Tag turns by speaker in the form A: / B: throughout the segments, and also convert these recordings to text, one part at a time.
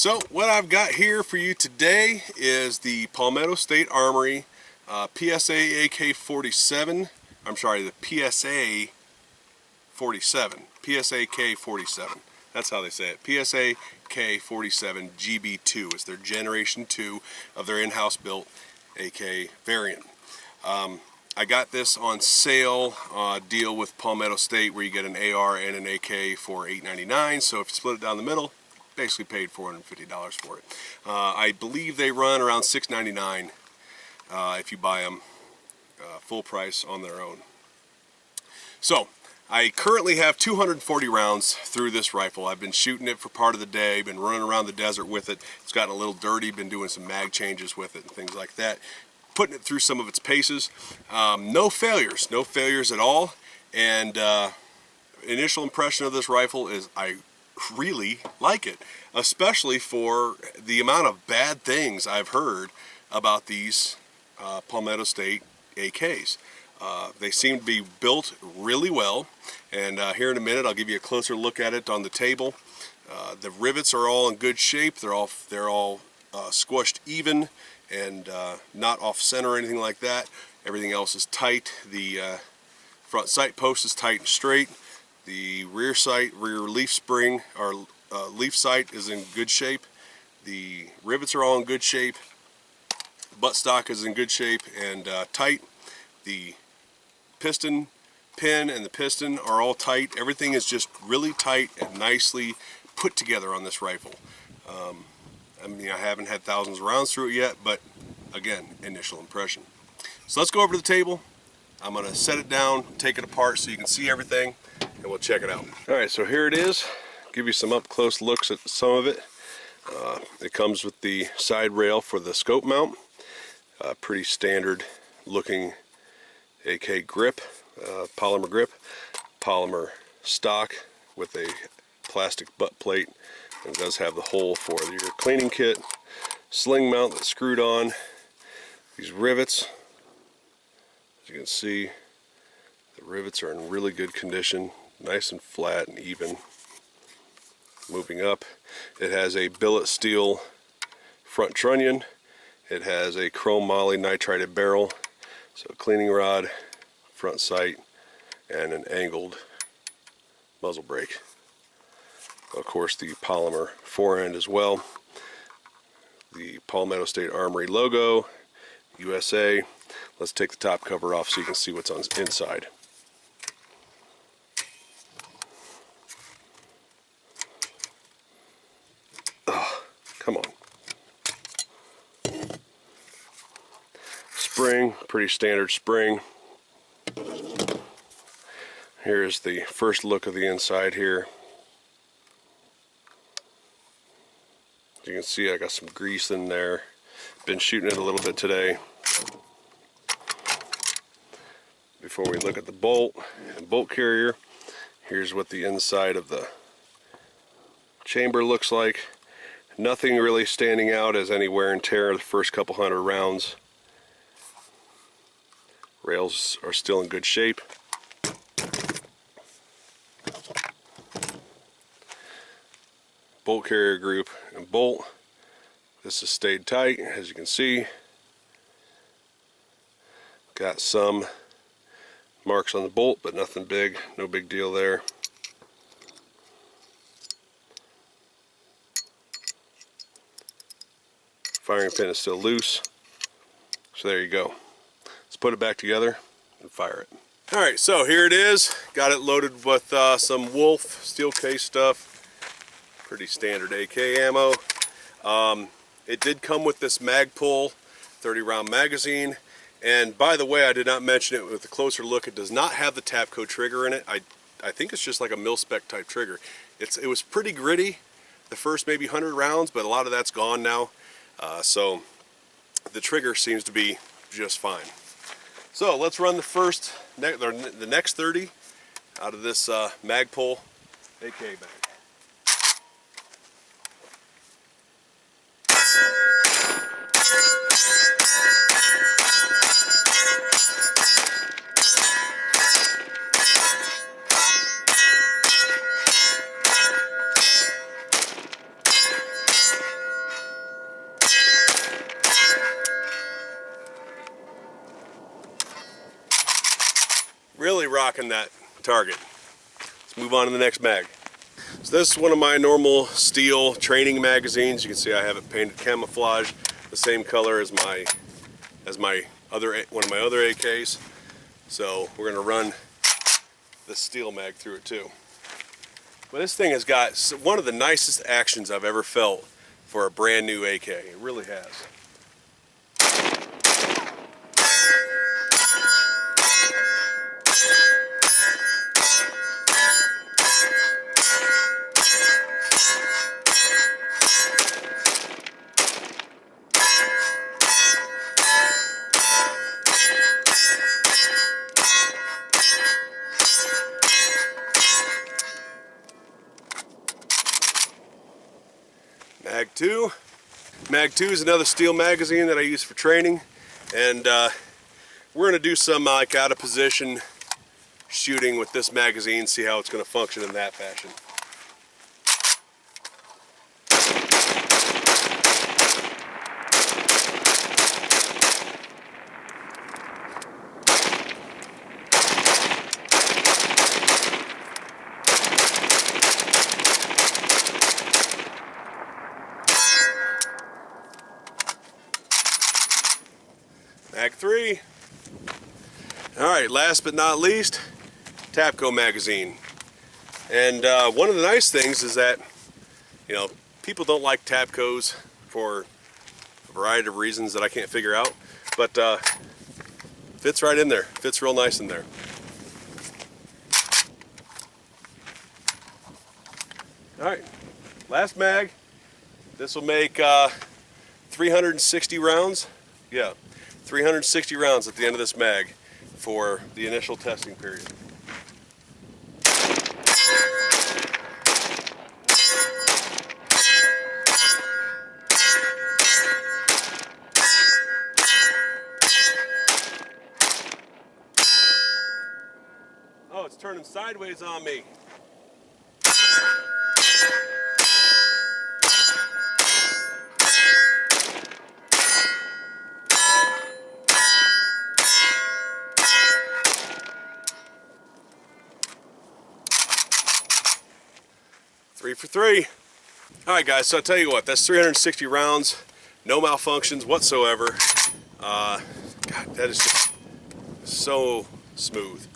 A: So what I've got here for you today is the Palmetto State Armory PSA AK-47. I'm sorry, the PSA-47. PSAK-47. That's how they say it. PSAK-47 GB2 is their Generation 2 of their in-house built AK variant. I got this on sale deal with Palmetto State where you get an AR and an AK for $8.99. So if you split it down the middle, basically paid $450 for it. I believe they run around $6.99 if you buy them full price on their own. So I currently have 240 rounds through this rifle. I've been shooting it for part of the day, been running around the desert with it. It's gotten a little dirty, been doing some mag changes with it and things like that, putting it through some of its paces. No failures at all. And initial impression of this rifle is I really like it, especially for the amount of bad things I've heard about these Palmetto State AKs. They seem to be built really well, and here in a minute I'll give you a closer look at it on the table. The rivets are all in good shape. They're all squished even and not off center or anything like that. Everything else is tight. The front sight post is tight and straight. The rear leaf spring or leaf sight is in good shape. The rivets are all in good shape. Buttstock is in good shape and tight. The piston pin and the piston are all tight. Everything is just really tight and nicely put together on this rifle. I mean, I haven't had thousands of rounds through it yet, but again, initial impression. So let's go over to the table. I'm going to set it down, take it apart so you can see everything, and we'll check it out. Alright, so here it is. Give you some up close looks at some of it. It comes with the side rail for the scope mount. Pretty standard looking AK grip, polymer grip, polymer stock with a plastic butt plate. It does have the hole for your cleaning kit, sling mount that's screwed on. These rivets, as you can see, the rivets are in really good condition, nice and flat and even. Moving up, it has a billet steel front trunnion. It has a chrome moly nitrided barrel, so a cleaning rod, front sight, and an angled muzzle brake. Of course, the polymer forend as well. The Palmetto State Armory logo, USA. Let's take the top cover off so you can see what's on inside. Oh, come on. Spring, pretty standard spring. Here's the first look of the inside here. As you can see, I got some grease in there. Been shooting it a little bit today. Before we look at the bolt and bolt carrier, here's what the inside of the chamber looks like. Nothing really standing out as any wear and tear the first couple hundred rounds. Rails are still in good shape. Bolt carrier group and bolt. This has stayed tight, as you can see. Got some marks on the bolt, but nothing big, no big deal there. Firing pin is still loose. So there you go. Let's put it back together and fire it. Alright, so here it is. Got it loaded with some Wolf steel case stuff. Pretty standard AK ammo. It did come with this mag pull 30 round magazine, and by the way, I did not mention it with a closer look, it does not have the Tapco trigger in it. I think it's just like a mil-spec type trigger. It was pretty gritty the first maybe 100 rounds, but a lot of that's gone now, so the trigger seems to be just fine. So let's run the next 30 out of this mag pull AK bag. Really rocking that target. Let's move on to the next mag. So this is one of my normal steel training magazines. You can see I have it painted camouflage, the same color as one of my other AKs. So we're gonna run the steel mag through it too. But this thing has got one of the nicest actions I've ever felt for a brand new AK. It really has. Mag 2. Mag 2 is another steel magazine that I use for training, and we're going to do some like out of position shooting with this magazine, see how it's going to function in that fashion. Mag 3. Alright, last but not least, Tapco magazine. And one of the nice things is that, you know, people don't like Tapcos for a variety of reasons that I can't figure out, but fits right in there, fits real nice in there. Alright, last mag. This will make 360 rounds. Yeah. 360 rounds at the end of this mag for the initial testing period. Oh, it's turning sideways on me. Three for three. All right, guys, so I'll tell you what, that's 360 rounds, no malfunctions whatsoever. God, that is just so smooth,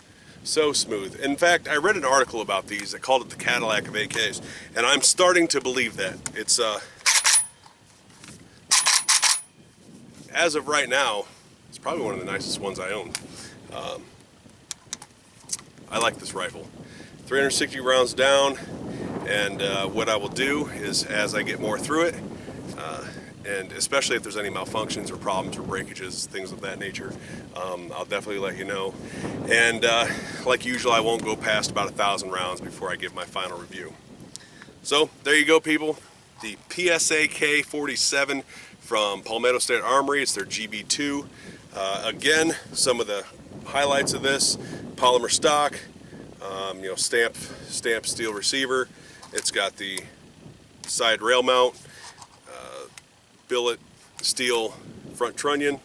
A: so smooth. In fact, I read an article about these that called it the Cadillac of AKs, and I'm starting to believe that. It's, as of right now, it's probably one of the nicest ones I own. I like this rifle. 360 rounds down. And what I will do is, as I get more through it, and especially if there's any malfunctions or problems or breakages, things of that nature, I'll definitely let you know. And like usual, I won't go past about 1,000 rounds before I give my final review. So there you go, people. The PSAK-47 from Palmetto State Armory. It's their GB2. Again, some of the highlights of this: polymer stock, you know, stamp steel receiver. It's got the side rail mount, billet steel front trunnion,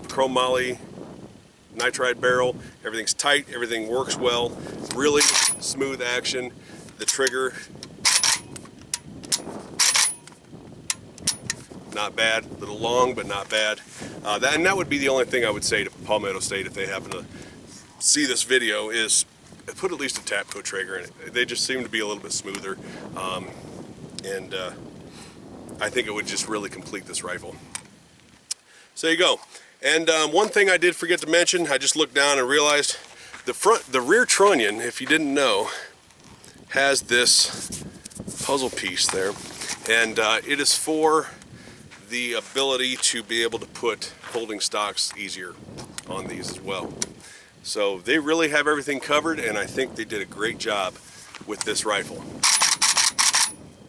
A: chrome moly, nitride barrel. Everything's tight, everything works well, really smooth action. The trigger, not bad, a little long, but not bad. And that would be the only thing I would say to Palmetto State if they happen to see this video, is put at least a Tapco trigger in it. They just seem to be a little bit smoother, and I think it would just really complete this rifle. So there you go. And one thing I did forget to mention, I just looked down and realized the rear trunnion, if you didn't know, has this puzzle piece there, and it is for the ability to be able to put folding stocks easier on these as well. So they really have everything covered, and I think they did a great job with this rifle.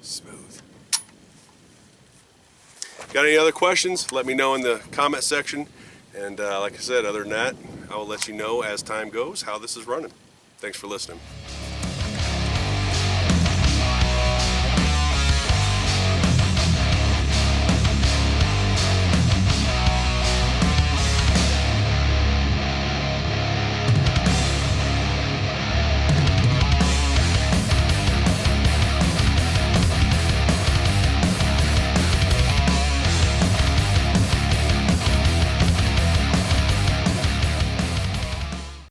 A: Smooth. Got any other questions? Let me know in the comment section. And like I said, other than that, I will let you know as time goes how this is running. Thanks for listening.